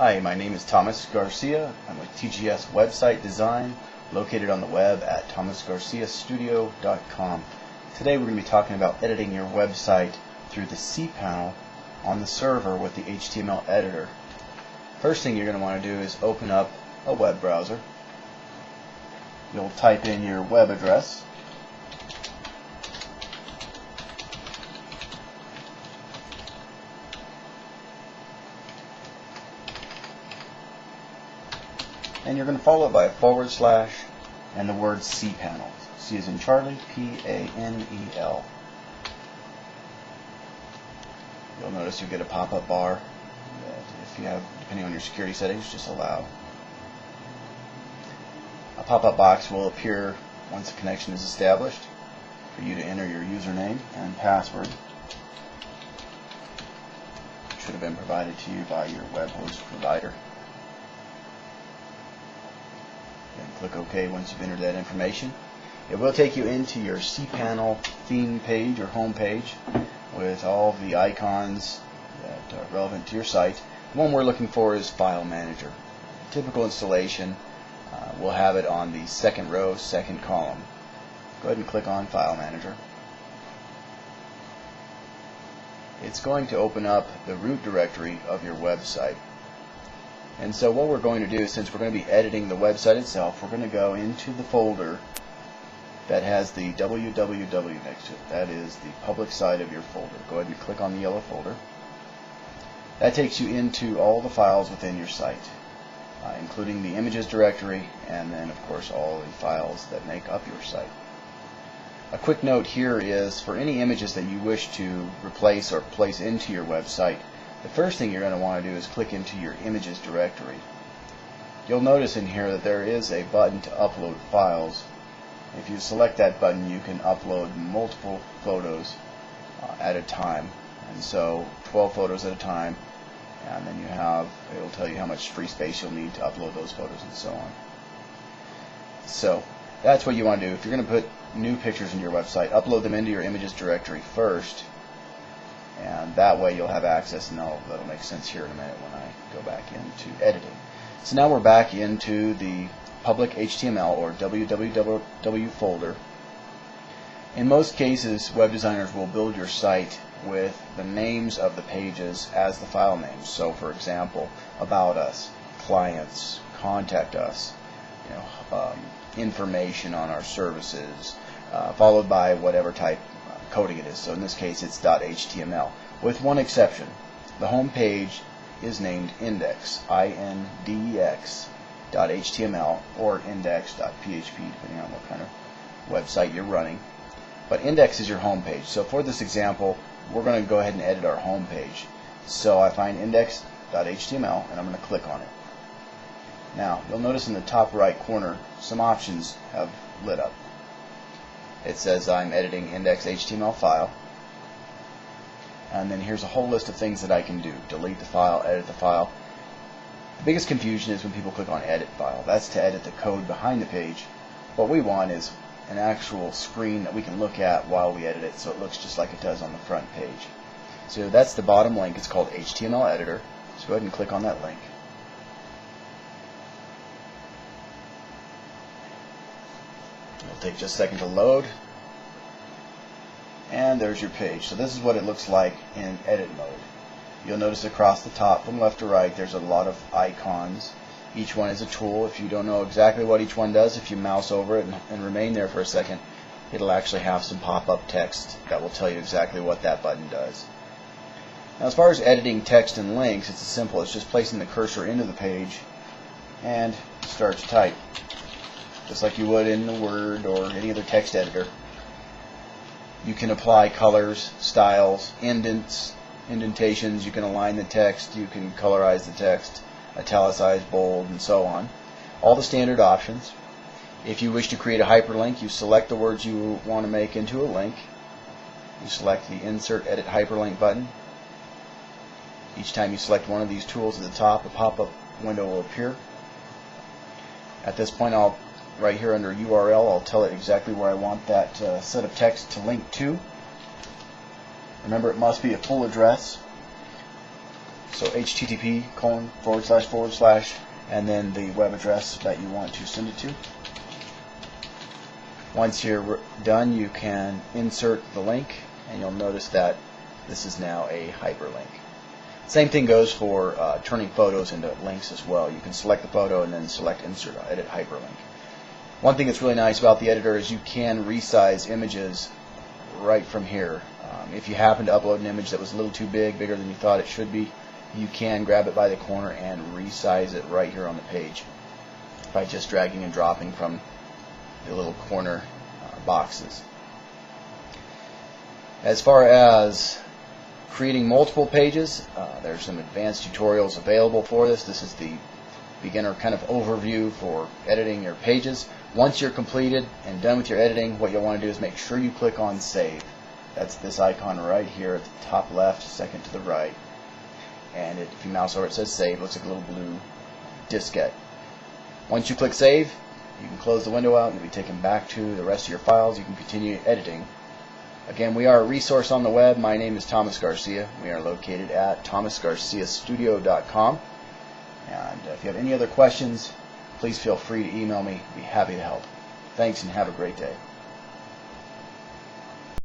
Hi, my name is Thomas Garcia. I'm with TGS Website Design, located on the web at thomasgarciastudio.com. Today we're going to be talking about editing your website through the cPanel on the server with the HTML editor. First thing you're going to want to do is open up a web browser. You'll type in your web address. And you're going to follow it by a / and the word cPanel. C as in Charlie, P-A-N-E-L. You'll notice you'll get a pop-up bar that, if you have, depending on your security settings, just allow. A pop-up box will appear once a connection is established for you to enter your username and password. It should have been provided to you by your web host provider. Then click OK once you've entered that information. It will take you into your cPanel theme page or home page with all of the icons that are relevant to your site. The one we're looking for is File Manager. Typical installation will have it on the second row, second column. Go ahead and click on File Manager. It's going to open up the root directory of your website. And so what we're going to do, since we're going to be editing the website itself, we're going to go into the folder that has the www next to it. That is the public side of your folder. Go ahead and click on the yellow folder. That takes you into all the files within your site, including the images directory, and then of course all the files that make up your site. A quick note here is, for any images that you wish to replace or place into your website, the first thing you're going to want to do is click into your images directory. You'll notice in here that there is a button to upload files. If you select that button, you can upload multiple photos at a time, and so 12 photos at a time, and then it'll tell you how much free space you'll need to upload those photos and so on. So that's what you want to do. If you're going to put new pictures into your website, upload them into your images directory first, and that way you'll have access, and that'll make sense here in a minute when I go back into editing. So now we're back into the public HTML or www folder. In most cases, web designers will build your site with the names of the pages as the file names. So for example, about us, clients, contact us, information on our services, followed by whatever type coding it is. So in this case it's .html, with one exception. The home page is named index, I-N-D-E-X .html or index.php, depending on what kind of website you're running. But index is your home page. So for this example, we're going to go ahead and edit our home page. So I find index.html and I'm going to click on it. Now you'll notice in the top right corner some options have lit up. It says I'm editing index.html file, and then here's a whole list of things that I can do. Delete the file, edit the file. The biggest confusion is when people click on edit file. That's to edit the code behind the page. What we want is an actual screen that we can look at while we edit it, so it looks just like it does on the front page. So that's the bottom link. It's called HTML Editor. So go ahead and click on that link. It'll take just a second to load, and there's your page. So this is what it looks like in edit mode. You'll notice across the top from left to right there's a lot of icons. Each one is a tool. If you don't know exactly what each one does, if you mouse over it and remain there for a second, it'll actually have some pop-up text that will tell you exactly what that button does. Now as far as editing text and links, it's as simple as just placing the cursor into the page and start to type, just like you would in the Word or any other text editor. You can apply colors, styles, indentations, you can align the text, you can colorize the text, italicize, bold, and so on. All the standard options. If you wish to create a hyperlink, you select the words you want to make into a link. You select the Insert Edit Hyperlink button. Each time you select one of these tools at the top, a pop-up window will appear. At this point, right here under URL, I'll tell it exactly where I want that set of text to link to. Remember, it must be a full address. So http:// and then the web address that you want to send it to. Once you're done, you can insert the link, and you'll notice that this is now a hyperlink. Same thing goes for turning photos into links as well. You can select the photo and then select Insert Edit Hyperlink. One thing that's really nice about the editor is you can resize images right from here. If you happen to upload an image that was a little too big, bigger than you thought it should be, you can grab it by the corner and resize it right here on the page by just dragging and dropping from the little corner boxes. As far as creating multiple pages, there's some advanced tutorials available for this. This is the beginner kind of overview for editing your pages. Once you're completed and done with your editing, what you'll want to do is make sure you click on Save. That's this icon right here at the top left, second to the right. And if you mouse over it, says Save. It looks like a little blue diskette. Once you click Save, you can close the window out and you'll be taken back to the rest of your files. You can continue editing. Again, we are a resource on the web. My name is Thomas Garcia. We are located at thomasgarciastudio.com. And if you have any other questions, please feel free to email me. I'd be happy to help. Thanks and have a great day.